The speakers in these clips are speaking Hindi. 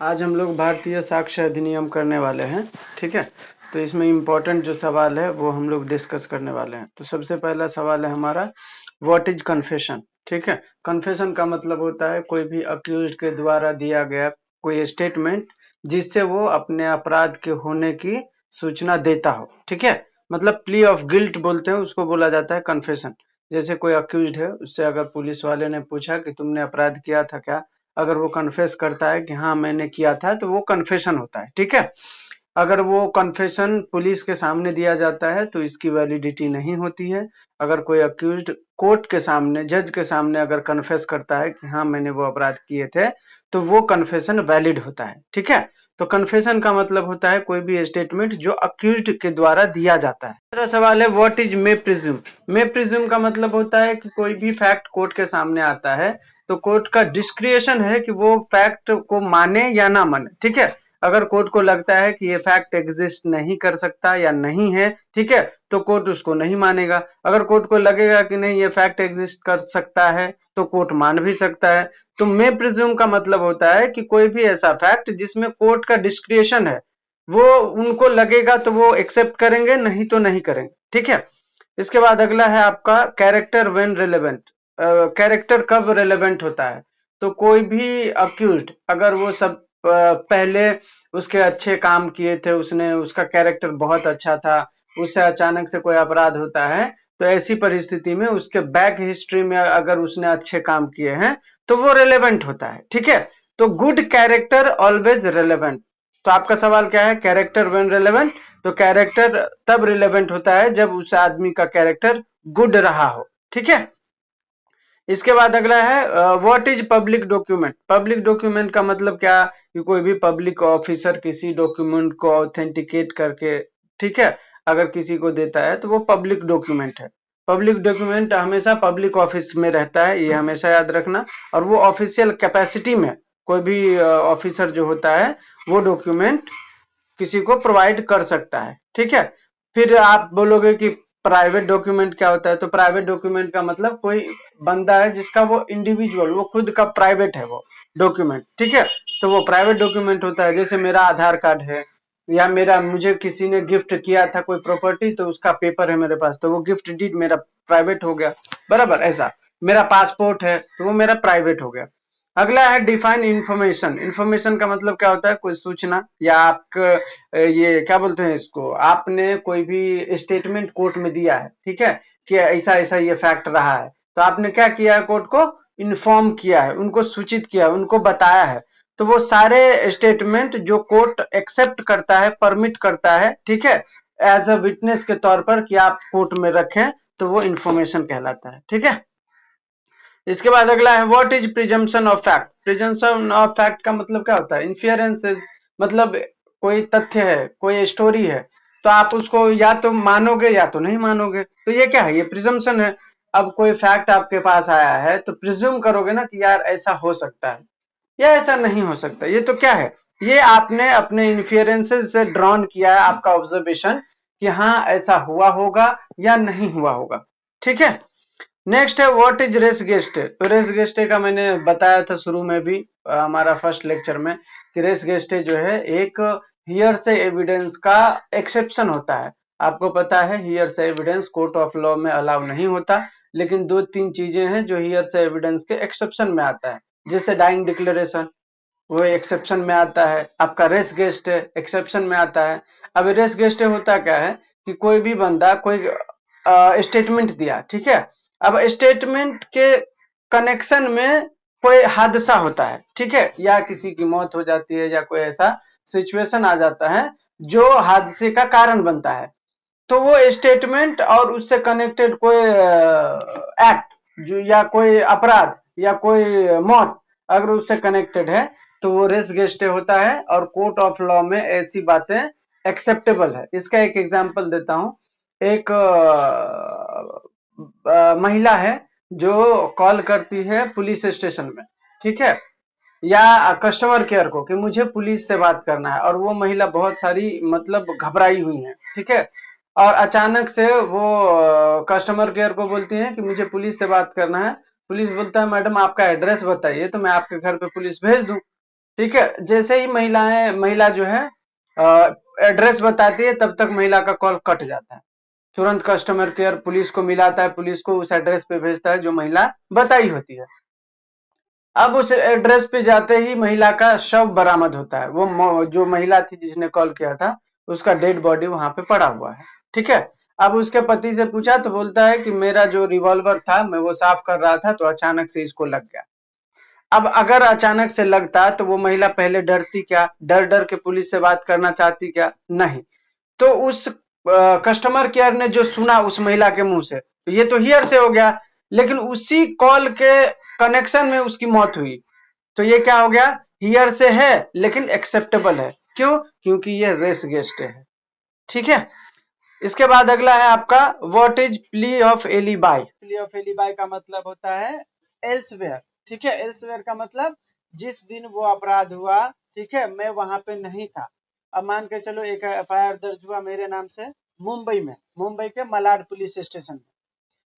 आज हम लोग भारतीय साक्ष्य अधिनियम करने वाले हैं। ठीक है, तो इसमें इम्पोर्टेंट जो सवाल है वो हम लोग डिस्कस करने वाले हैं। तो सबसे पहला सवाल है हमारा, व्हाट इज कन्फेशन। ठीक है, कन्फेशन का मतलब होता है कोई भी अक्यूज्ड के द्वारा दिया गया कोई स्टेटमेंट जिससे वो अपने अपराध के होने की सूचना देता हो। ठीक है, मतलब प्ली ऑफ गिल्ट बोलते हैं उसको, बोला जाता है कन्फेशन। जैसे कोई अक्यूज्ड है, उससे अगर पुलिस वाले ने पूछा कि तुमने अपराध किया था क्या, अगर वो कन्फेस करता है कि हाँ मैंने किया था, तो वो कन्फेशन होता है। ठीक है, अगर वो कन्फेशन पुलिस के सामने दिया जाता है तो इसकी वैलिडिटी नहीं होती है। अगर कोई अक्यूज्ड कोर्ट के सामने, जज के सामने अगर कन्फेस करता है कि हाँ मैंने वो अपराध किए थे, तो वो कन्फेशन वैलिड होता है। ठीक है, तो कन्फेशन का मतलब होता है कोई भी स्टेटमेंट जो अक्यूज्ड के द्वारा दिया जाता है। दूसरा सवाल है, what is may presume. May presume का मतलब होता है कि कोई भी फैक्ट कोर्ट के सामने आता है तो कोर्ट का डिस्क्रिएशन है कि वो फैक्ट को माने या ना माने। ठीक है, अगर कोर्ट को लगता है कि ये फैक्ट एग्जिस्ट नहीं कर सकता या नहीं है, ठीक है, तो कोर्ट उसको नहीं मानेगा। अगर कोर्ट को लगेगा कि नहीं ये फैक्ट एग्जिस्ट कर सकता है तो कोर्ट मान भी सकता है। तो मे प्रिज्यूम का मतलब होता है कि कोई भी ऐसा फैक्ट जिसमें कोर्ट का डिस्क्रिएशन है, वो उनको लगेगा तो वो एक्सेप्ट करेंगे, नहीं तो नहीं करेंगे। ठीक है, इसके बाद अगला है आपका कैरेक्टर व्हेन रिलेवेंट। कैरेक्टर कब रिलेवेंट होता है, तो कोई भी अक्यूज्ड अगर वो सब पहले उसके अच्छे काम किए थे, उसने, उसका कैरेक्टर बहुत अच्छा था, उससे अचानक से कोई अपराध होता है, तो ऐसी परिस्थिति में उसके बैक हिस्ट्री में अगर उसने अच्छे काम किए हैं तो वो रिलेवेंट होता है। ठीक है, तो गुड कैरेक्टर ऑलवेज रिलेवेंट। तो आपका सवाल क्या है, कैरेक्टर व्हेन रिलेवेंट। तो कैरेक्टर तब रिलेवेंट होता है जब उस आदमी का कैरेक्टर गुड रहा हो। ठीक है, इसके बाद अगला है, what is public document. Public document का मतलब क्या, कि कोई भी पब्लिक ऑफिसर किसी डॉक्यूमेंट को ऑथेंटिकेट करके, ठीक है, अगर किसी को देता है तो वो पब्लिक डॉक्यूमेंट है। पब्लिक डॉक्यूमेंट हमेशा पब्लिक ऑफिस में रहता है, ये हमेशा याद रखना। और वो ऑफिशियल कैपेसिटी में कोई भी ऑफिसर जो होता है वो डॉक्यूमेंट किसी को प्रोवाइड कर सकता है। ठीक है, फिर आप बोलोगे कि प्राइवेट डॉक्यूमेंट क्या होता है, तो प्राइवेट डॉक्यूमेंट का मतलब कोई बंदा है जिसका वो इंडिविजुअल, वो खुद का प्राइवेट है वो डॉक्यूमेंट। ठीक है, तो वो प्राइवेट डॉक्यूमेंट होता है। जैसे मेरा आधार कार्ड है, या मेरा, मुझे किसी ने गिफ्ट किया था कोई प्रॉपर्टी, तो उसका पेपर है मेरे पास, तो वो गिफ्ट डीड मेरा प्राइवेट हो गया। बराबर, ऐसा मेरा पासपोर्ट है तो वो मेरा प्राइवेट हो गया। अगला है डिफाइन इंफॉर्मेशन। इंफॉर्मेशन का मतलब क्या होता है, कोई सूचना, या आपका ये क्या बोलते हैं इसको, आपने कोई भी स्टेटमेंट कोर्ट में दिया है, ठीक है, कि ऐसा ऐसा ये फैक्ट रहा है, तो आपने क्या किया है, कोर्ट को इन्फॉर्म किया है, उनको सूचित किया है, उनको बताया है। तो वो सारे स्टेटमेंट जो कोर्ट एक्सेप्ट करता है, परमिट करता है, ठीक है, एज अ विटनेस के तौर पर कि आप कोर्ट में रखें, तो वो इंफॉर्मेशन कहलाता है। ठीक है, इसके बाद अगला है, what is presumption of fact. Presumption of fact का मतलब क्या होता है, इन्फेरेंसेस, मतलब कोई तथ्य है, कोई स्टोरी है, तो आप उसको या तो मानोगे या तो नहीं मानोगे, तो ये क्या है, ये प्रिजम्पशन है। अब कोई फैक्ट आपके पास आया है तो प्रिज्यूम करोगे ना कि यार ऐसा हो सकता है या ऐसा नहीं हो सकता। ये तो क्या है, ये आपने अपने इन्फेरेंसेस से ड्रॉन किया है, आपका ऑब्जर्वेशन, कि हाँ ऐसा हुआ होगा या नहीं हुआ होगा। ठीक है, नेक्स्ट है, व्हाट इज रेस गेस्टे। तो रेस गेस्टे का मैंने बताया था शुरू में भी, हमारा फर्स्ट लेक्चर में, कि रेस गेस्टे जो है एक हियर से एविडेंस का एक्सेप्शन होता है। आपको पता है हियर से एविडेंस कोर्ट ऑफ लॉ में अलाउ नहीं होता, लेकिन दो तीन चीजें हैं जो हियर से एविडेंस के एक्सेप्शन में आता है। जैसे डाइंग डिक्लेरेशन, वो एक्सेप्शन में आता है। आपका रेस गेस्ट एक्सेप्शन में आता है। अब रेस गेस्ट होता क्या है, कि कोई भी बंदा कोई स्टेटमेंट दिया, ठीक है, अब स्टेटमेंट के कनेक्शन में कोई हादसा होता है, ठीक है, या किसी की मौत हो जाती है, या कोई ऐसा सिचुएशन आ जाता है जो हादसे का कारण बनता है, तो वो स्टेटमेंट और उससे कनेक्टेड कोई एक्ट जो, या कोई अपराध, या कोई मौत अगर उससे कनेक्टेड है, तो वो रेस गेस्टे होता है, और कोर्ट ऑफ लॉ में ऐसी बातें एक्सेप्टेबल है। इसका एक एग्जांपल देता हूं। एक महिला है जो कॉल करती है पुलिस स्टेशन में, ठीक है, या कस्टमर केयर को, कि मुझे पुलिस से बात करना है, और वो महिला बहुत सारी मतलब घबराई हुई है, ठीक है, और अचानक से वो कस्टमर केयर को बोलती है कि मुझे पुलिस से बात करना है। पुलिस बोलता है मैडम आपका एड्रेस बताइए तो मैं आपके घर पे पुलिस भेज दूं। ठीक है, जैसे ही महिला जो है एड्रेस बताती है तब तक महिला का कॉल कट जाता है। तुरंत कस्टमर केयर पुलिस को मिलाता है, पुलिस को उस एड्रेस पे भेजता है जो महिला बताई होती है। अब उस एड्रेस पे जाते ही महिला का शव बरामद होता है। वो जो महिला थी जिसने कॉल किया था, उसका डेड बॉडी वहां पे पड़ा हुआ है। ठीक है, अब उसके पति से पूछा तो बोलता है कि मेरा जो रिवॉल्वर था मैं वो साफ कर रहा था तो अचानक से इसको लग गया। अब अगर अचानक से लगता तो वो महिला पहले डरती क्या? डर डर के पुलिस से बात करना चाहती क्या? नहीं। तो उस कस्टमर केयर ने जो सुना उस महिला के मुंह से, तो ये तो हियर से हो गया, लेकिन उसी कॉल के कनेक्शन में उसकी मौत हुई। तो ये क्या हो गया? हियर से है लेकिन एक्सेप्टेबल है। क्यों? क्योंकि ये रेस गेस्ट है। ठीक है, इसके बाद अगला है आपका what is plea of alibi. Plea of alibi का मतलब होता है एल्सवेयर। ठीक है, एल्सवेयर का मतलब जिस दिन वो अपराध हुआ, ठीक है, मैं वहां पे नहीं था। अब मान के चलो एक एफआईआर दर्ज हुआ मेरे नाम से मुंबई में, मुंबई के मलाड पुलिस स्टेशन में।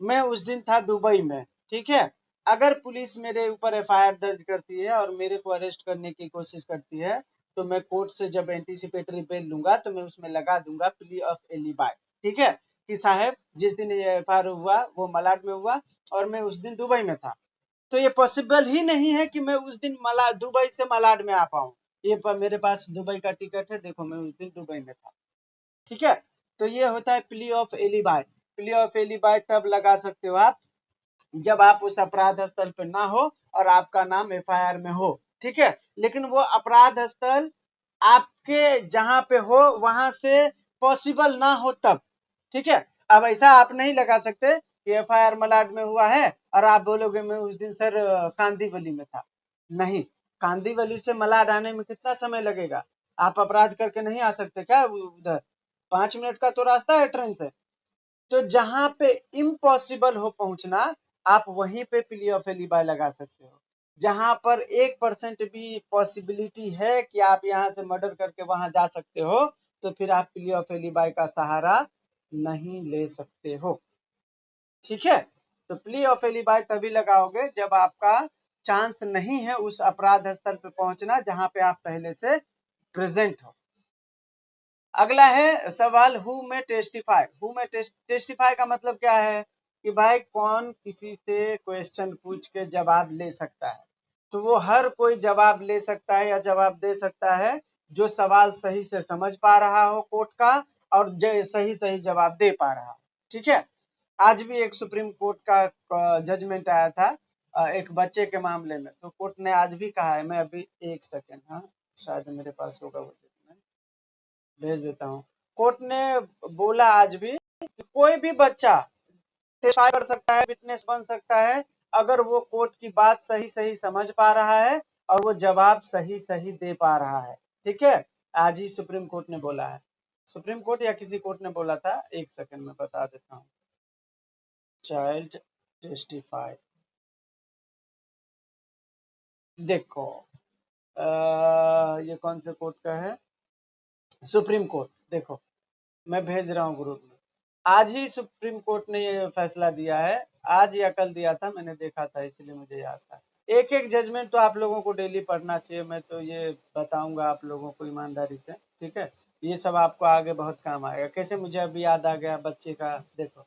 मैं उस दिन था दुबई में। ठीक है, अगर पुलिस मेरे ऊपर एफआईआर दर्ज करती है और मेरे को अरेस्ट करने की कोशिश करती है, तो मैं कोर्ट से जब एंटीसिपेटरी बेल लूंगा तो मैं उसमें लगा दूंगा प्ली ऑफ एलिबाई। ठीक है, कि साहब जिस दिन ये एफआईआर हुआ वो मलाड में हुआ और मैं उस दिन दुबई में था। तो ये पॉसिबल ही नहीं है कि मैं उस दिन दुबई से मलाड में आ पाऊं। ये मेरे पास दुबई का टिकट है, देखो मैं उस दिन दुबई में था। ठीक है, तो ये होता है plea of alibi. Plea of alibi तब लगा सकते हो आप जब आप उस अपराध स्थल पे ना हो और आपका नाम एफआईआर में हो। ठीक है, लेकिन वो अपराध स्थल आपके जहां पे हो वहां से पॉसिबल ना हो तब। ठीक है, अब ऐसा आप नहीं लगा सकते कि एफआईआर मलाड में हुआ है और आप बोलोगे मैं उस दिन सर कांदीवली में था। नहीं, कांदीवली से मलाड आने में कितना समय लगेगा? आप अपराध करके नहीं आ सकते क्या उधर? 5 मिनट का तो रास्ता है ट्रेन से। तो जहां पे इम्पॉसिबल हो पहुंचना, आप वहीं पे प्ली ऑफ एलिबाई लगा सकते हो। जहां पर 1% भी पॉसिबिलिटी है कि आप यहां से मर्डर करके वहां जा सकते हो, तो फिर आप प्ली ऑफ एलिबाई का सहारा नहीं ले सकते हो। ठीक है, तो प्ली ऑफ एलिबाई तभी लगाओगे जब आपका चांस नहीं है उस अपराध स्थल पे पहुंचना जहां पे आप पहले से प्रेजेंट हो। अगला है सवाल हु में टेस्टिफाई। हु में टेस्टिफाई का मतलब क्या है कि भाई कौन किसी से क्वेश्चन पूछ के जवाब ले सकता है। तो वो हर कोई जवाब ले सकता है या जवाब दे सकता है जो सवाल सही से समझ पा रहा हो कोर्ट का और सही सही जवाब दे पा रहा हो। ठीक है, आज भी एक सुप्रीम कोर्ट का जजमेंट आया था एक बच्चे के मामले में। तो कोर्ट ने आज भी कहा है, मैं अभी एक सेकेंड, हाँ शायद मेरे पास होगा वो जजमेंट, भेज देता हूँ। कोर्ट ने बोला आज भी कि कोई भी बच्चा टेस्टिफाई कर सकता है, विटनेस बन सकता है, अगर वो कोर्ट की बात सही सही समझ पा रहा है और वो जवाब सही सही दे पा रहा है। ठीक है, आज ही सुप्रीम कोर्ट ने बोला है। सुप्रीम कोर्ट या किसी कोर्ट ने बोला था, एक सेकंड में बता देता हूँ। चाइल्ड टेस्टिफाई, देखो ये कौन से कोर्ट का है? Supreme court. देखो मैं भेज रहा हूँ ग्रुप में। आज ही सुप्रीम कोर्ट ने ये फैसला दिया है, आज या कल दिया था, मैंने देखा था इसलिए मुझे याद था। एक एक जजमेंट तो आप लोगों को डेली पढ़ना चाहिए, मैं तो ये बताऊंगा आप लोगों को ईमानदारी से। ठीक है, ये सब आपको आगे बहुत काम आएगा। कैसे मुझे अभी याद आ गया बच्चे का, देखो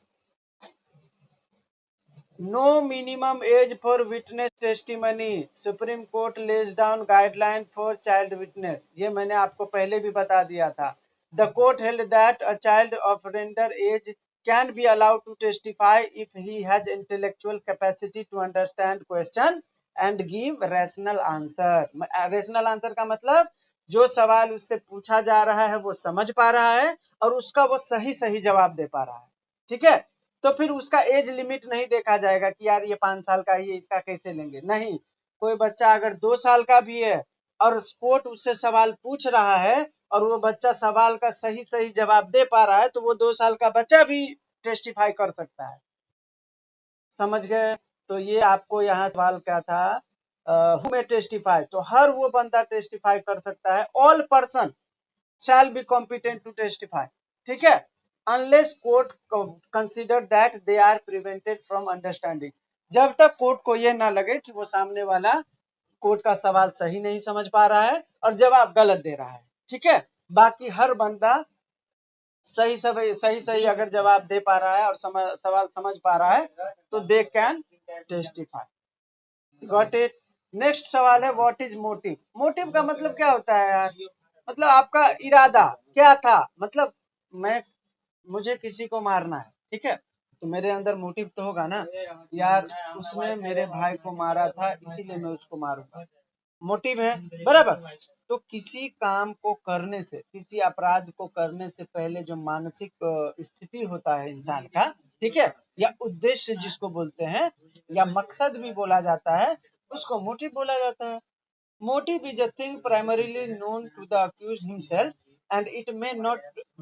no minimum age for witness testimony, Supreme Court lays down guideline for child witness. ये मैंने आपको पहले भी बता दिया था। The court held that a child of tender age can be allowed to testify if he has intellectual capacity to understand question and give rational answer. Rational answer का मतलब जो सवाल उससे पूछा जा रहा है वो समझ पा रहा है और उसका वो सही सही जवाब दे पा रहा है। ठीक है, तो फिर उसका एज लिमिट नहीं देखा जाएगा कि यार ये 5 साल का ही है, इसका कैसे लेंगे। नहीं, कोई बच्चा अगर 2 साल का भी है और कोर्ट उससे सवाल पूछ रहा है और वो बच्चा सवाल का सही सही जवाब दे पा रहा है, तो वो 2 साल का बच्चा भी टेस्टिफाई कर सकता है। समझ गए? तो ये आपको यहाँ सवाल क्या था, हु में टेस्टिफाई, तो हर वो बंदा टेस्टिफाई कर सकता है। All person shall be competent to testify। ठीक है, unless court consider that they are prevented from understanding। जब तक कोर्ट को ये ना लगे कि वो सामने वाला कोर्ट का सवाल सही नहीं समझ पा रहा है और जवाब गलत दे रहा है, ठीक है। बाकी हर बंदा सही अगर जवाब दे पा रहा है और सवाल समझ पा रहा है तो they can testify. Got it. Next सवाल है व्हाट इज मोटिव। मोटिव का मतलब क्या होता है यार? मतलब आपका इरादा क्या था, मतलब मुझे किसी को मारना है, ठीक है, तो मेरे अंदर मोटिव तो होगा ना यार, उसने मेरे भाई को मारा था इसीलिए मैं उसको मारूंगा, मोटिव है, बराबर। तो किसी काम को करने से, किसी अपराध को करने से पहले जो मानसिक स्थिति होता है इंसान का, ठीक है, या उद्देश्य जिसको बोलते हैं, या मकसद भी बोला जाता है, उसको मोटिव बोला जाता है। Motive is a thing primarily known to the accused himself, and it may not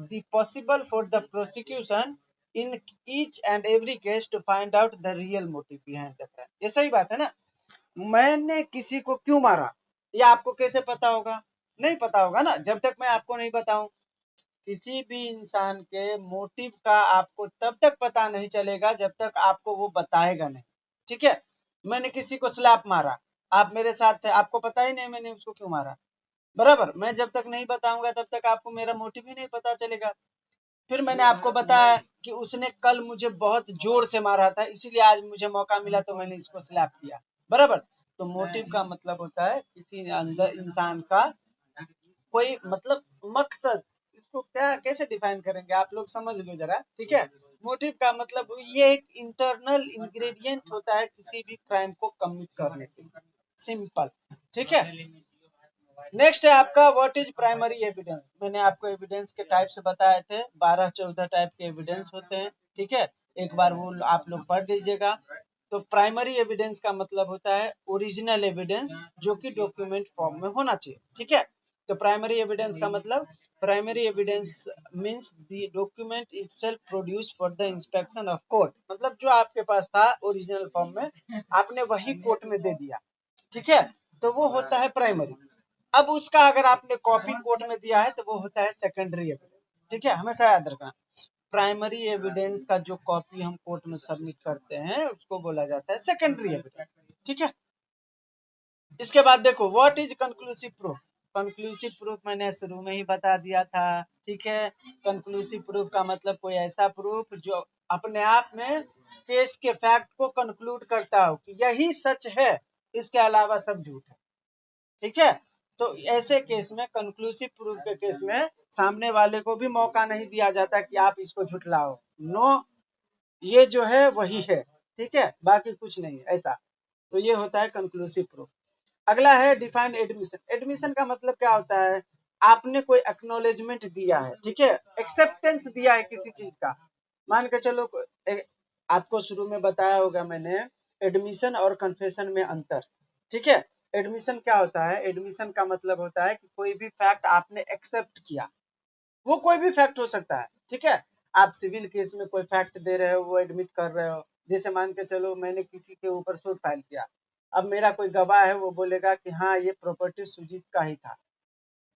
be possible for the prosecution in each and every case to find out the real motive behind the crime. ये सही बात है ना? मैंने किसी को क्यों मारा, ये आपको कैसे पता होगा? नहीं पता होगा ना, जब तक मैं आपको नहीं बताऊं। किसी भी इंसान के मोटिव का आपको तब तक पता नहीं चलेगा जब तक आपको वो बताएगा नहीं, ठीक है। मैंने किसी को स्लैप मारा, आप मेरे साथ थे, आपको पता ही नहीं मैंने उसको क्यों मारा, बराबर। मैं जब तक नहीं बताऊंगा तब तक आपको मेरा मोटिव ही नहीं पता चलेगा। फिर मैंने आपको बताया कि उसने कल मुझे बहुत जोर से मारा था, इसीलिए आज मुझे मौका मिला तो मैंने इसको स्लैप किया, बराबर। तो मोटिव का मतलब होता है किसी अंदर इंसान का कोई मतलब मकसद। इसको क्या कैसे डिफाइन करेंगे आप लोग समझ लो जरा, ठीक है। मोटिव का मतलब ये एक इंटरनल इंग्रेडिएंट होता है किसी भी क्राइम को कमिट करने के लिए, सिंपल, ठीक है। नेक्स्ट है आपका व्हाट इज प्राइमरी एविडेंस। मैंने आपको एविडेंस के टाइप्स बताए थे, 12-14 टाइप के एविडेंस होते हैं, ठीक है। एक बार वो आप लोग पढ़ लीजिएगा। तो प्राइमरी एविडेंस का मतलब होता है ओरिजिनल एविडेंस जो कि डॉक्यूमेंट फॉर्म में होना चाहिए, ठीक है। तो प्राइमरी एविडेंस का मतलब primary evidence means the document itself produce for the inspection of court, मतलब जो आपके पास था ओरिजिनल फॉर्म में आपने वही कोर्ट में दे दिया, ठीक है, तो वो होता है प्राइमरी। अब उसका अगर आपने कॉपी कोर्ट में दिया है तो वो होता है सेकेंडरी एविडेंस, ठीक है, हमेशा याद रखना। प्राइमरी एविडेंस का जो कॉपी हम कोर्ट में सबमिट करते हैं उसको बोला जाता है सेकेंडरी एविडेंस, ठीक है। इसके बाद देखो what is conclusive proof. Conclusive proof मैंने शुरू में ही बता दिया था, ठीक है। कंक्लूसिव प्रूफ का मतलब कोई ऐसा प्रूफ जो अपने आप में केस के फैक्ट को कंक्लूड करता हो कि यही सच है, इसके अलावा सब झूठ है, ठीक है। तो ऐसे केस में कंक्लूसिव प्रूफ के केस में सामने वाले को भी मौका नहीं दिया जाता कि आप इसको झुठलाओ, नो, ये जो है वही है, ठीक है, बाकी कुछ नहीं ऐसा। तो ये होता है कंक्लूसिव प्रूफ। अगला है डिफाइन एडमिशन। एडमिशन का मतलब क्या होता है? आपने कोई एक्नोलेजमेंट दिया है, ठीक है, एक्सेप्टेंस दिया है किसी चीज का। मान के चलो आपको शुरू में बताया होगा मैंने एडमिशन और कन्फेशन में अंतर, ठीक है। एडमिशन क्या होता है? एडमिशन का मतलब होता है कि कोई भी फैक्ट आपने एक्सेप्ट किया, वो कोई भी फैक्ट हो सकता है, ठीक है। आप सिविल केस में कोई फैक्ट दे रहे हो, वो एडमिट कर रहे हो। जैसे मान के चलो मैंने किसी के ऊपर सूट फाइल किया, अब मेरा कोई गवाह है वो बोलेगा कि हाँ ये प्रॉपर्टी सुजीत का ही था,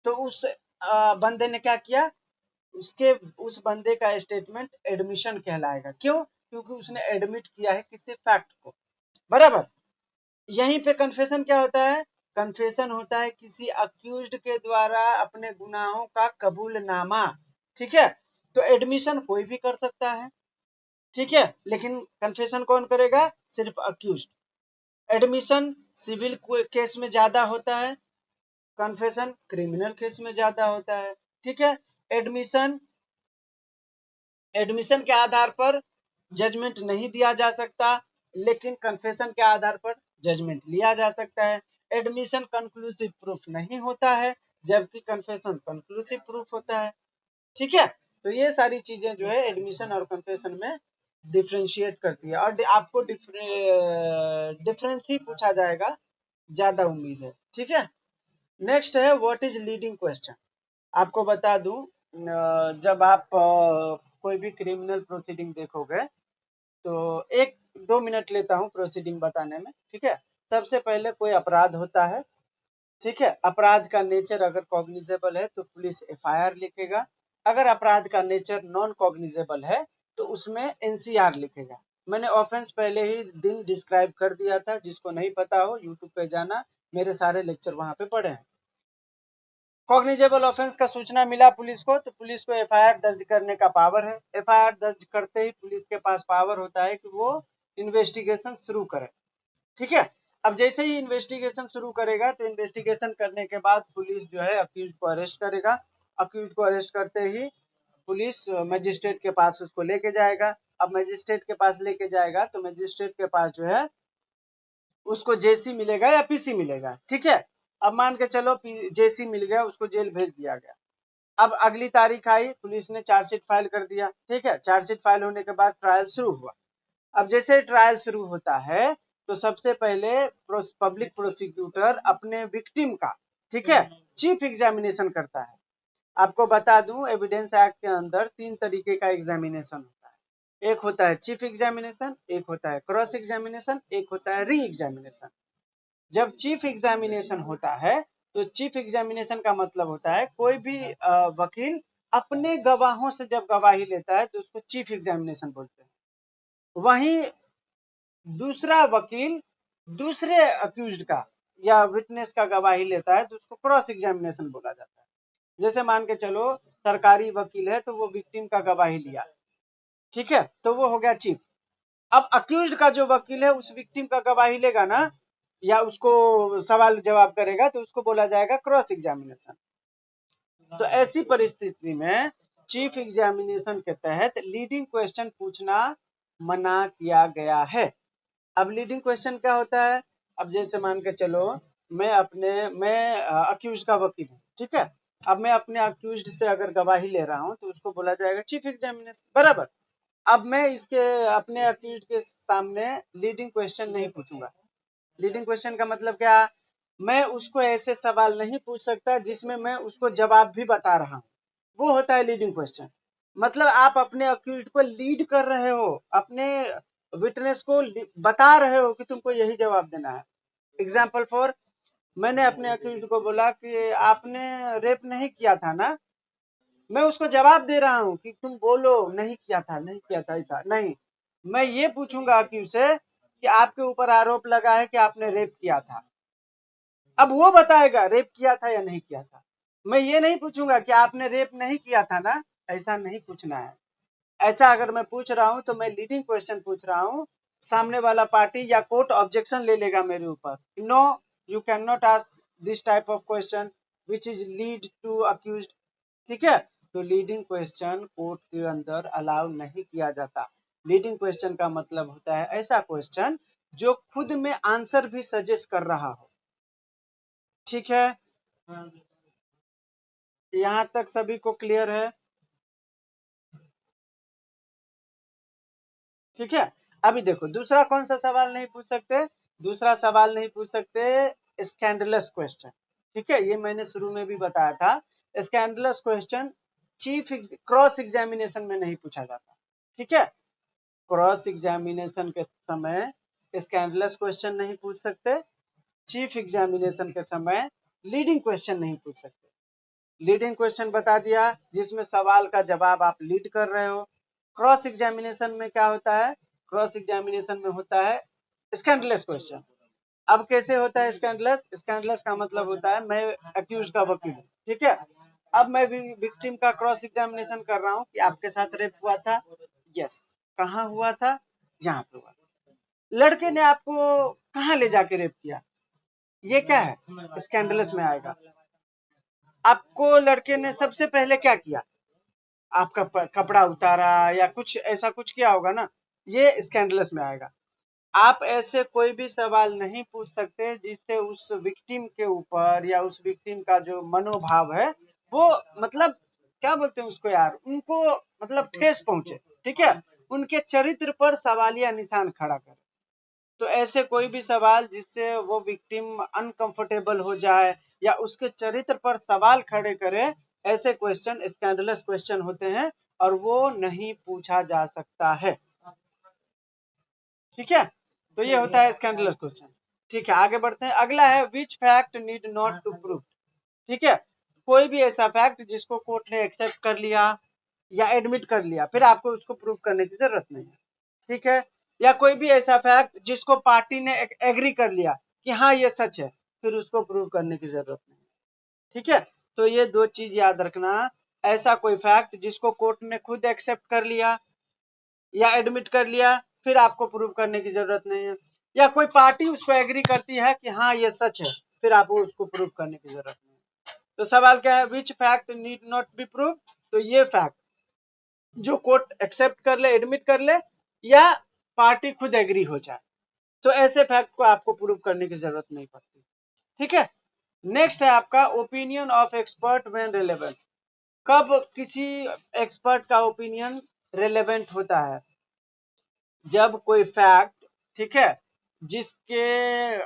तो उस बंदे ने क्या किया, उसके उस बंदे का स्टेटमेंट एडमिशन कहलाएगा। क्यों? क्योंकि उसने एडमिट किया है किसी फैक्ट को, बराबर। यहीं पे कन्फेशन क्या होता है? कन्फेशन होता है किसी अक्यूज्ड के द्वारा अपने गुनाहों का कबूलनामा, ठीक है। तो एडमिशन कोई भी कर सकता है, ठीक है, लेकिन कन्फेशन कौन करेगा? सिर्फ अक्यूज्ड। एडमिशन सिविल केस में ज्यादा होता है, कन्फेशन क्रिमिनल केस में ज्यादा होता है, ठीक है। एडमिशन एडमिशन के आधार पर जजमेंट नहीं दिया जा सकता, लेकिन कन्फेशन के आधार पर जजमेंट लिया जा सकता है। एडमिशन कंक्लूसिव प्रूफ नहीं होता है, जबकि कन्फेशन कंक्लूसिव प्रूफ होता है, ठीक है। तो ये सारी चीजें जो है एडमिशन और कन्फेशन में डिफ्रेंशिएट करती है, और आपको डिफरेंस ही पूछा जाएगा, ज्यादा उम्मीद है, ठीक है। नेक्स्ट है व्हाट इज लीडिंग क्वेश्चन। आपको बता दूं, जब आप कोई भी क्रिमिनल प्रोसीडिंग देखोगे तो 1-2 मिनट लेता हूं प्रोसीडिंग बताने में, ठीक है। सबसे पहले कोई अपराध होता है, ठीक है। अपराध का नेचर अगर कॉग्निजेबल है तो पुलिस एफआईआर लिखेगा, अगर अपराध का नेचर नॉन कॉग्निजेबल है तो उसमें एनसीआर लिखेगा। मैंने ऑफेंस पहले ही दिन डिस्क्राइब कर दिया था, जिसको नहीं पता हो यूट्यूब पे जाना, मेरे सारे लेक्चर वहां पे पढ़े हैं। कॉग्निजेबल ऑफेंस का सूचना मिला पुलिस को, तो पुलिस को एफआईआर दर्ज करने का पावर है। एफआईआर दर्ज करते ही पुलिस के पास पावर होता है कि वो इन्वेस्टिगेशन शुरू करे। ठीक है, अब जैसे ही इन्वेस्टिगेशन शुरू करेगा तो इन्वेस्टिगेशन करने के बाद पुलिस जो है अक्यूज को अरेस्ट करेगा। अक्यूज को अरेस्ट करते ही पुलिस मजिस्ट्रेट के पास उसको लेके जाएगा। अब मजिस्ट्रेट के पास लेके जाएगा तो मजिस्ट्रेट के पास जो है उसको जेसी मिलेगा या पीसी मिलेगा। ठीक है, अब मान के चलो जेसी मिल गया, उसको जेल भेज दिया गया। अब अगली तारीख आई, पुलिस ने चार्जशीट फाइल कर दिया। ठीक है, चार्जशीट फाइल होने के बाद ट्रायल शुरू हुआ। अब जैसे ट्रायल शुरू होता है तो सबसे पहले पब्लिक प्रोसिक्यूटर अपने विक्टिम का, ठीक है, चीफ एग्जामिनेशन करता है। आपको बता दूं, एविडेंस एक्ट के अंदर 3 तरीके का एग्जामिनेशन होता है। एक होता है चीफ एग्जामिनेशन, एक होता है क्रॉस एग्जामिनेशन, एक होता है री एग्जामिनेशन। जब चीफ एग्जामिनेशन होता है तो चीफ एग्जामिनेशन का मतलब होता है कोई भी वकील अपने गवाहों से जब गवाही लेता है तो उसको चीफ एग्जामिनेशन बोलते हैं। वहीं दूसरा वकील दूसरे अक्यूज्ड का या विटनेस का गवाही लेता है तो उसको क्रॉस एग्जामिनेशन बोला जाता है। जैसे मान के चलो सरकारी वकील है तो वो विक्टिम का गवाही लिया, ठीक है, तो वो हो गया चीफ। अब अक्यूज्ड का जो वकील है उस विक्टिम का गवाही लेगा ना, या उसको सवाल जवाब करेगा, तो उसको बोला जाएगा क्रॉस एग्जामिनेशन। तो ऐसी परिस्थिति में चीफ एग्जामिनेशन के तहत लीडिंग क्वेश्चन पूछना मना किया गया है। अब लीडिंग क्वेश्चन क्या होता है? अब जैसे मान के चलो मैं अक्यूज का वकील हूँ, ठीक है, अब मैं अपने अक्यूज्ड से अगर गवाही ले रहा हूँ तो उसको बोला जाएगा चीफ एग्जामिनेशन, बराबर। अब मैं इसके अपने अक्यूज्ड के सामने लीडिंग क्वेश्चन नहीं पूछूंगा। लीडिंग क्वेश्चन का मतलब क्या? मैं उसको ऐसे सवाल नहीं पूछ सकता जिसमें मैं उसको जवाब भी बता रहा हूँ, वो होता है लीडिंग क्वेश्चन। मतलब आप अपने अक्यूज्ड को लीड कर रहे हो, अपने विटनेस को बता रहे हो कि तुमको यही जवाब देना है। एग्जाम्पल फॉर, मैंने अपने अक्यूज्ड को बोला कि आपने रेप नहीं किया था ना, मैं उसको जवाब दे रहा हूँ कि तुम बोलो नहीं किया था, नहीं किया था, ऐसा नहीं। मैं ये पूछूंगा अक्यूज से कि आपके ऊपर आरोप लगा है कि आपने रेप किया था, अब वो बताएगा रेप किया था या नहीं किया था। मैं ये नहीं पूछूंगा कि आपने रेप नहीं किया था ना, ऐसा नहीं पूछना है। ऐसा अगर मैं पूछ रहा हूं तो मैं लीडिंग क्वेश्चन पूछ रहा हूं, सामने वाला पार्टी या कोर्ट ऑब्जेक्शन ले लेगा मेरे ऊपर, no you can not ask this type of question which is lead to accused. ठीक है, तो लीडिंग क्वेश्चन कोर्ट के अंदर अलाउ नहीं किया जाता। लीडिंग क्वेश्चन का मतलब होता है ऐसा क्वेश्चन जो खुद में आंसर भी सजेस्ट कर रहा हो। ठीक है, यहां तक सभी को क्लियर है? ठीक है, अभी देखो दूसरा कौन सा सवाल नहीं पूछ सकते? दूसरा सवाल नहीं पूछ सकते स्कैंडलस क्वेश्चन। ठीक है, ये मैंने शुरू में भी बताया था, scandalous question chief cross examination में नहीं पूछा जाता। ठीक है, क्रॉस एग्जामिनेशन के समय स्कैंडलस क्वेश्चन नहीं पूछ सकते, चीफ एग्जामिनेशन के समय लीडिंग क्वेश्चन नहीं पूछ सकते। लीडिंग क्वेश्चन बता दिया जिसमें सवाल का जवाब आप लीड कर रहे हो। क्रॉस एग्जामिनेशन में क्या होता है? क्रॉस एग्जामिनेशन में होता है स्कैंडलेस क्वेश्चन। अब कैसे होता है स्कैंडलेस? स्कैंडलेस का मतलब होता है मैं अक्यूज का वकील हूँ, ठीक है, अब मैं भी विक्टिम का क्रॉस एग्जामिनेशन कर रहा हूँ कि आपके साथ रेप हुआ था, यस, कहाँ हुआ था? यहाँ पे हुआ। लड़के ने आपको कहाँ ले जाके रेप किया? ये क्या है? स्कैंडलेस में आएगा। आपको लड़के ने सबसे पहले क्या किया? आपका कपड़ा उतारा या कुछ ऐसा कुछ किया होगा ना, ये स्कैंडलस में आएगा। आप ऐसे कोई भी सवाल नहीं पूछ सकते जिससे उस विक्टिम के ऊपर या उस विक्टिम का जो मनोभाव है वो, मतलब क्या बोलते हैं उसको यार, उनको मतलब ठेस पहुंचे। ठीक है, उनके चरित्र पर सवालिया निशान खड़ा करे। तो ऐसे कोई भी सवाल जिससे वो विक्टिम अनकंफर्टेबल हो जाए या उसके चरित्र पर सवाल खड़े करे, ऐसे क्वेश्चन स्कैंडलस क्वेश्चन होते हैं और वो नहीं पूछा जा सकता है। ठीक है, तो ये होता है स्कैंडलस क्वेश्चन। ठीक है, आगे बढ़ते हैं। अगला है which fact need not to prove. ठीक है, कोई भी ऐसा फैक्ट जिसको कोर्ट ने एक्सेप्ट कर लिया या एडमिट कर लिया, फिर आपको उसको प्रूव करने की जरूरत नहीं है। ठीक है, या कोई भी ऐसा फैक्ट जिसको पार्टी ने एग्री कर लिया कि हाँ ये सच है, फिर उसको प्रूव करने की जरूरत नहीं। ठीक है, तो ये दो चीज याद रखना। ऐसा कोई फैक्ट जिसको कोर्ट ने खुद एक्सेप्ट कर लिया या एडमिट कर लिया, फिर आपको प्रूव करने की जरूरत नहीं है, या कोई पार्टी उसको एग्री करती है कि हाँ ये सच है, फिर आपको उसको प्रूव करने की जरूरत नहीं है। तो सवाल क्या है, which fact need not be prove. तो ये फैक्ट जो कोर्ट एक्सेप्ट कर ले, एडमिट कर ले, या पार्टी खुद एग्री हो जाए, तो ऐसे फैक्ट को आपको प्रूव करने की जरूरत नहीं पड़ती। ठीक है, नेक्स्ट है आपका opinion of expert when relevant. कब किसी एक्सपर्ट का ओपिनियन रिलेवेंट होता है, जब कोई फैक्ट, ठीक है, जिसके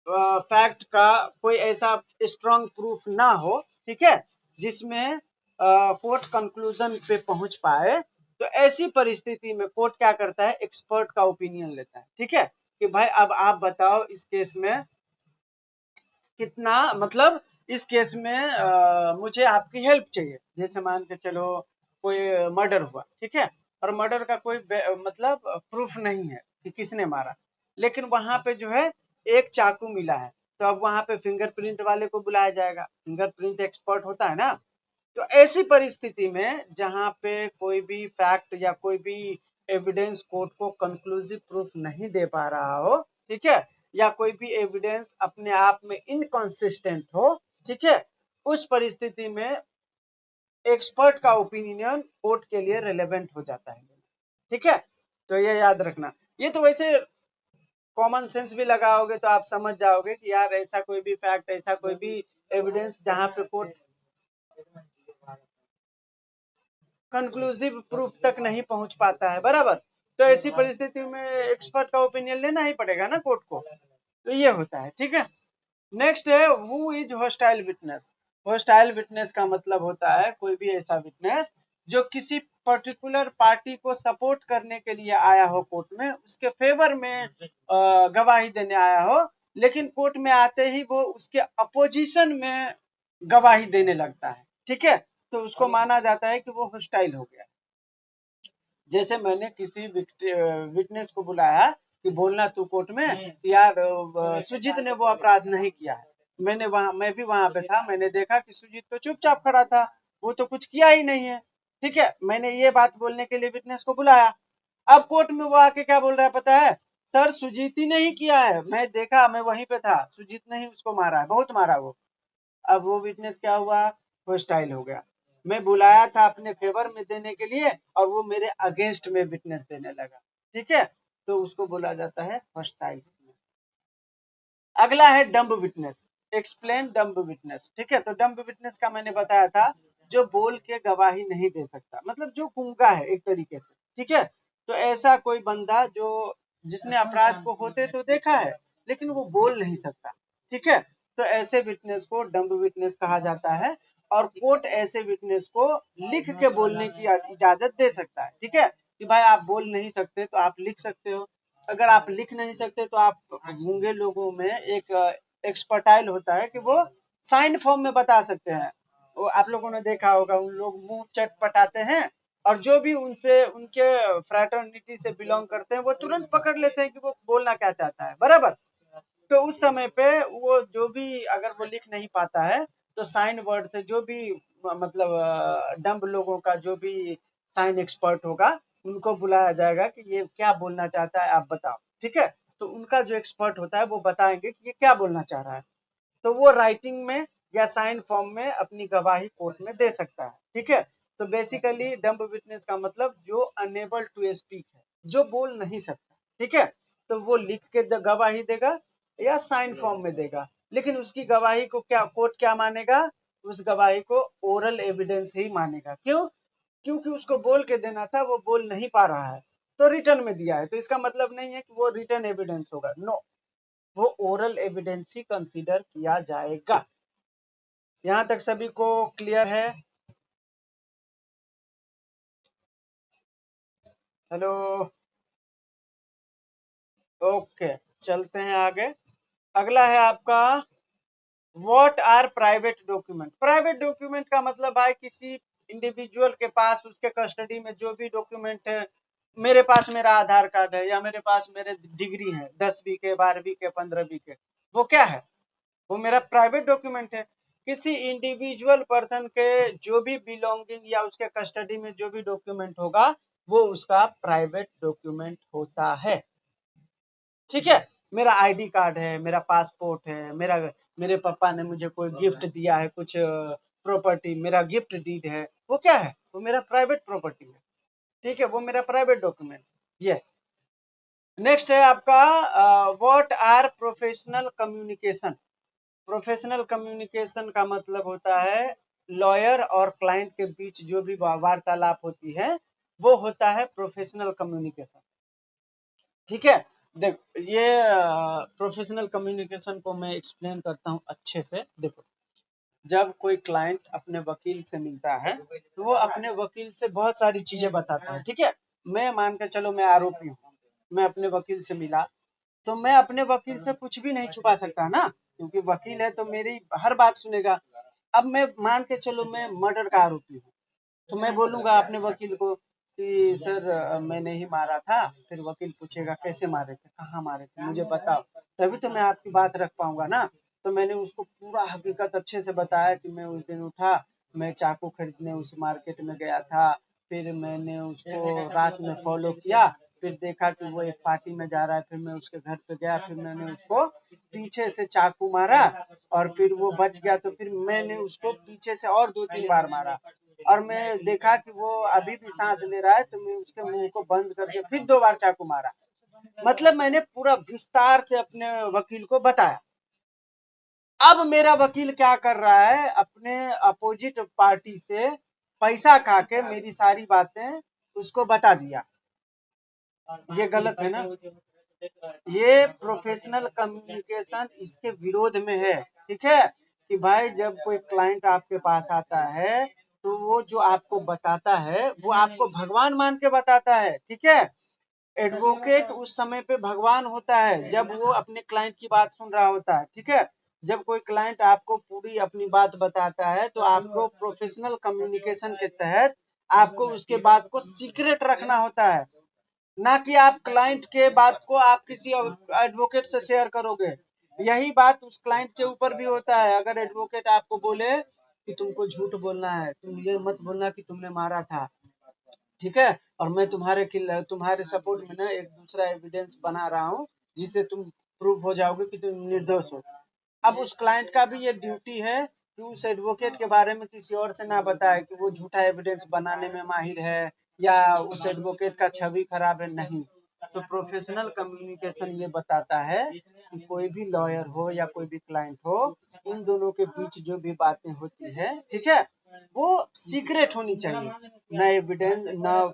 फैक्ट का कोई ऐसा स्ट्रॉन्ग प्रूफ ना हो, ठीक है, जिसमें कोर्ट कंक्लूजन पे पहुंच पाए, तो ऐसी परिस्थिति में कोर्ट क्या करता है, एक्सपर्ट का ओपिनियन लेता है। ठीक है, कि भाई अब आप बताओ इस केस में कितना, मतलब इस केस में मुझे आपकी हेल्प चाहिए। जैसे मान के चलो कोई मर्डर हुआ, ठीक है, और मर्डर का कोई मतलब प्रूफ नहीं है कि किसने मारा, लेकिन वहां पे जो है एक चाकू मिला है, तो अब वहां पे फिंगरप्रिंट वाले को बुलाया जाएगा, फिंगरप्रिंट एक्सपर्ट होता है ना। तो ऐसी परिस्थिति में जहां पे कोई भी फैक्ट या कोई भी एविडेंस कोर्ट को कंक्लूसिव प्रूफ नहीं दे पा रहा हो, ठीक है, या कोई भी एविडेंस अपने आप में इनकंसिस्टेंट हो, ठीक है, उस परिस्थिति में एक्सपर्ट का ओपिनियन कोर्ट के लिए रिलेवेंट हो जाता है। ठीक है, तो ये याद रखना। ये तो वैसे कॉमन सेंस भी लगाओगे तो आप समझ जाओगे कि यार ऐसा कोई भी फैक्ट, ऐसा कोई भी एविडेंस जहां पे कोर्ट कंक्लूसिव प्रूफ तक नहीं पहुंच पाता है, बराबर। तो ऐसी परिस्थिति में एक्सपर्ट का ओपिनियन लेना ही पड़ेगा ना कोर्ट को। तो ये होता है। ठीक है, नेक्स्ट है who is hostile witness. Hostile witness का मतलब होता है कोई भी ऐसा विटनेस जो किसी पर्टिकुलर पार्टी को सपोर्ट करने के लिए आया हो कोर्ट में, उसके फेवर में गवाही देने आया हो, लेकिन कोर्ट में आते ही वो उसके अपोजिशन में गवाही देने लगता है। ठीक है, तो उसको माना जाता है कि वो होस्टाइल हो गया। जैसे मैंने किसी विटनेस को बुलाया कि बोलना तू कोर्ट में कि यार सुजीत ने वो अपराध नहीं किया है। मैं भी वहां पे था, मैंने देखा कि सुजीत तो चुपचाप खड़ा था, वो तो कुछ किया ही नहीं है। ठीक है, मैंने ये बात बोलने के लिए विटनेस को बुलाया। अब कोर्ट में वो आके क्या बोल रहा है पता है, सर सुजीत ही नहीं किया है, मैं देखा, मैं वहीं पे था, सुजीत ने ही उसको मारा है, बहुत मारा वो। अब वो विटनेस क्या हुआ, होस्टाइल हो गया। मैं बुलाया था अपने फेवर में देने के लिए और वो मेरे अगेंस्ट में विटनेस देने लगा। ठीक है, तो उसको बोला जाता है होस्टाइल विटनेस। अगला है dumb witness. Explain dumb witness. ठीक है, तो डम्ब विटनेस का मैंने बताया था जो बोल के गवाही नहीं दे सकता, मतलब जो गूंगा है एक तरीके से। ठीक है, तो ऐसा कोई बंदा जो जिसने अपराध को होते तो देखा है लेकिन वो बोल नहीं सकता। ठीक है, तो ऐसे विटनेस को डम्ब विटनेस कहा जाता है, और कोर्ट ऐसे विटनेस को लिख के बोलने की इजाजत दे सकता है। ठीक है, कि भाई आप बोल नहीं सकते तो आप लिख सकते हो। अगर आप लिख नहीं सकते तो आप गूंगे लोगों में एक एक्सपर्टाइल होता है कि वो साइन फॉर्म में बता सकते हैं। वो आप लोगों ने देखा होगा, उन लोग मुंह चटपटाते हैं और जो भी उनसे उनके फ्रैटर्निटी से बिलोंग करते हैं वो तुरंत पकड़ लेते हैं कि वो बोलना क्या चाहता है, बराबर। तो उस समय पे वो जो भी अगर वो लिख नहीं पाता है तो साइन वर्ड से जो भी मतलब डम्ब लोगों का जो भी साइन एक्सपर्ट होगा उनको बुलाया जाएगा कि ये क्या बोलना चाहता है आप बताओ। ठीक है, तो उनका जो एक्सपर्ट होता है वो बताएंगे कि ये क्या बोलना चाह रहा है, तो वो राइटिंग में या साइन फॉर्म में अपनी गवाही कोर्ट में दे सकता है। ठीक है, तो बेसिकली डम्ब विटनेस का मतलब जो अनेबल टू स्पीक है, जो बोल नहीं सकता। ठीक है, तो वो लिख के गवाही देगा या साइन फॉर्म में देगा, लेकिन उसकी गवाही को क्या कोर्ट क्या मानेगा, उस गवाही को ओरल एविडेंस ही मानेगा। क्यों? क्योंकि उसको बोल के देना था, वो बोल नहीं पा रहा है तो रिटर्न में दिया है, तो इसका मतलब नहीं है कि वो रिटर्न एविडेंस होगा, नो, वो ओरल एविडेंस ही कंसीडर किया जाएगा। यहां तक सभी को क्लियर है? हेलो, ओके, चलते हैं आगे। अगला है आपका what are private document. Private document का मतलब भाई किसी इंडिविजुअल के पास उसके कस्टडी में जो भी डॉक्यूमेंट है, मेरे पास मेरा आधार कार्ड है या मेरे पास मेरे डिग्री है 10वीं के 12वीं के 15वीं के, वो क्या है, वो मेरा प्राइवेट डॉक्यूमेंट है। किसी इंडिविजुअल पर्सन के जो भी बिलोंगिंग या उसके कस्टडी में जो भी डॉक्यूमेंट होगा वो उसका प्राइवेट डॉक्यूमेंट होता है। ठीक है, मेरा आईडी कार्ड है, मेरा पासपोर्ट है, मेरे पापा ने मुझे कोई गिफ्ट दिया है, कुछ प्रॉपर्टी, मेरा गिफ्ट डीड है, वो क्या है, वो मेरा प्राइवेट प्रॉपर्टी है। ठीक है, वो मेरा प्राइवेट डॉक्यूमेंट। ये नेक्स्ट है आपका what are professional communication. Professional communication का मतलब होता है लॉयर और क्लाइंट के बीच जो भी वार्तालाप होती है वो होता है प्रोफेशनल कम्युनिकेशन। ठीक है, देख ये प्रोफेशनल कम्युनिकेशन को मैं एक्सप्लेन करता हूँ अच्छे से। देखो, जब कोई क्लाइंट अपने वकील से मिलता है तो वो अपने वकील से बहुत सारी चीजें बताता है। ठीक है, मैं मान के चलो मैं आरोपी हूँ, मैं अपने वकील से मिला तो मैं अपने वकील से कुछ भी नहीं छुपा सकता ना, क्योंकि वकील है तो मेरी हर बात सुनेगा। अब मैं मान के चलो मैं मर्डर का आरोपी हूँ तो मैं बोलूंगा अपने वकील को कि सर मैंने ही मारा था। फिर वकील पूछेगा कैसे मारे थे, कहाँ मारे थे, मुझे बताओ, तभी तो मैं आपकी बात रख पाऊंगा ना। तो मैंने उसको पूरा हकीकत अच्छे से बताया कि मैं उस दिन उठा, मैं चाकू खरीदने उस मार्केट में गया था, फिर मैंने उसको रात में फॉलो किया, फिर देखा कि वो एक पार्टी में जा रहा है, फिर मैं उसके घर पे गया, फिर मैंने उसको पीछे से चाकू मारा और फिर वो बच गया, तो फिर मैंने उसको पीछे से और 2-3 बार मारा और मैं देखा कि वो अभी भी सांस ले रहा है तो मैं उसके मुंह को बंद करके फिर 2 बार चाकू मारा। मतलब मैंने पूरा विस्तार से अपने वकील को बताया। अब मेरा वकील क्या कर रहा है, अपने अपोजिट पार्टी से पैसा खा के मेरी सारी बातें उसको बता दिया। ये गलत है ना, ये प्रोफेशनल कम्युनिकेशन इसके विरोध में है। ठीक है, कि भाई जब कोई क्लाइंट आपके पास आता है तो वो जो आपको बताता है वो आपको भगवान मान के बताता है। ठीक है, एडवोकेट उस समय पे भगवान होता है जब वो अपने क्लाइंट की बात सुन रहा होता है। ठीक है, जब कोई क्लाइंट आपको पूरी अपनी बात बताता है तो आपको प्रोफेशनल कम्युनिकेशन के तहत आपको उसके बात को सीक्रेट रखना होता है, ना कि आप क्लाइंट के बात को आप किसी एडवोकेट से शेयर करोगे। यही बात उस क्लाइंट के ऊपर भी होता है। अगर एडवोकेट आपको बोले कि तुमको झूठ बोलना है, तुम ये मत बोलना कि तुमने मारा था, ठीक है, और मैं तुम्हारे सपोर्ट में ना एक दूसरा एविडेंस बना रहा हूँ जिससे तुम प्रूव हो जाओगे कि तुम निर्दोष हो। अब उस क्लाइंट का भी ये ड्यूटी है कि उस एडवोकेट के बारे में किसी और से ना बताए कि वो झूठा एविडेंस बनाने में माहिर है या उस एडवोकेट का छवि खराब है, नहीं। तो प्रोफेशनल कम्युनिकेशन ये बताता है कि कोई भी लॉयर हो या कोई भी क्लाइंट हो, इन दोनों के बीच जो भी बातें होती है, ठीक है, वो सीक्रेट होनी चाहिए। न एविडेंस, न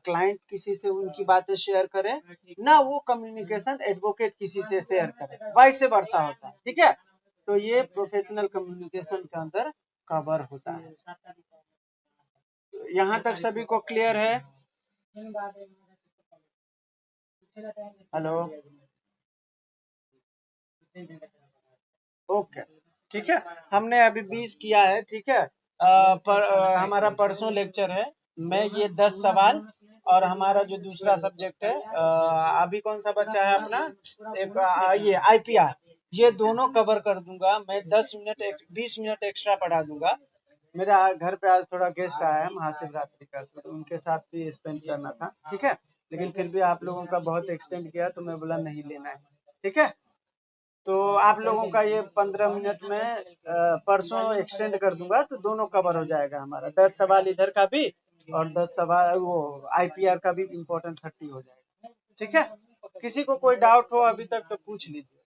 क्लाइंट किसी से उनकी बातें शेयर करे, ना वो कम्युनिकेशन एडवोकेट किसी से शेयर करे, वाइस वर्सा होता है। ठीक है, तो ये प्रोफेशनल कम्युनिकेशन के अंदर कवर होता है। यहाँ तक सभी को क्लियर है? हेलो, ओके, ठीक है, हमने अभी 20 किया है। ठीक है, हमारा परसों लेक्चर है। मैं ये 10 सवाल और हमारा जो दूसरा सब्जेक्ट है अभी कौन सा बचा है अपना, एक ये आईपीआर, ये दोनों कवर कर दूंगा मैं। 20 मिनट एक्स्ट्रा पढ़ा दूंगा। मेरा घर पे आज थोड़ा गेस्ट आया है महाशिवरात्रि का, तो उनके साथ भी स्पेंड करना था। ठीक है, लेकिन फिर भी आप लोगों का बहुत एक्सटेंड किया तो मैं बोला नहीं लेना है। ठीक है, तो आप लोगों का ये 15 मिनट में परसों एक्सटेंड कर दूंगा तो दोनों कवर हो जाएगा हमारा। 10 सवाल इधर का भी और 10 सवाल वो आईपीआर का भी इम्पोर्टेंट 30 हो जाएगा। ठीक है, किसी को कोई डाउट हो अभी तक तो पूछ लीजिए।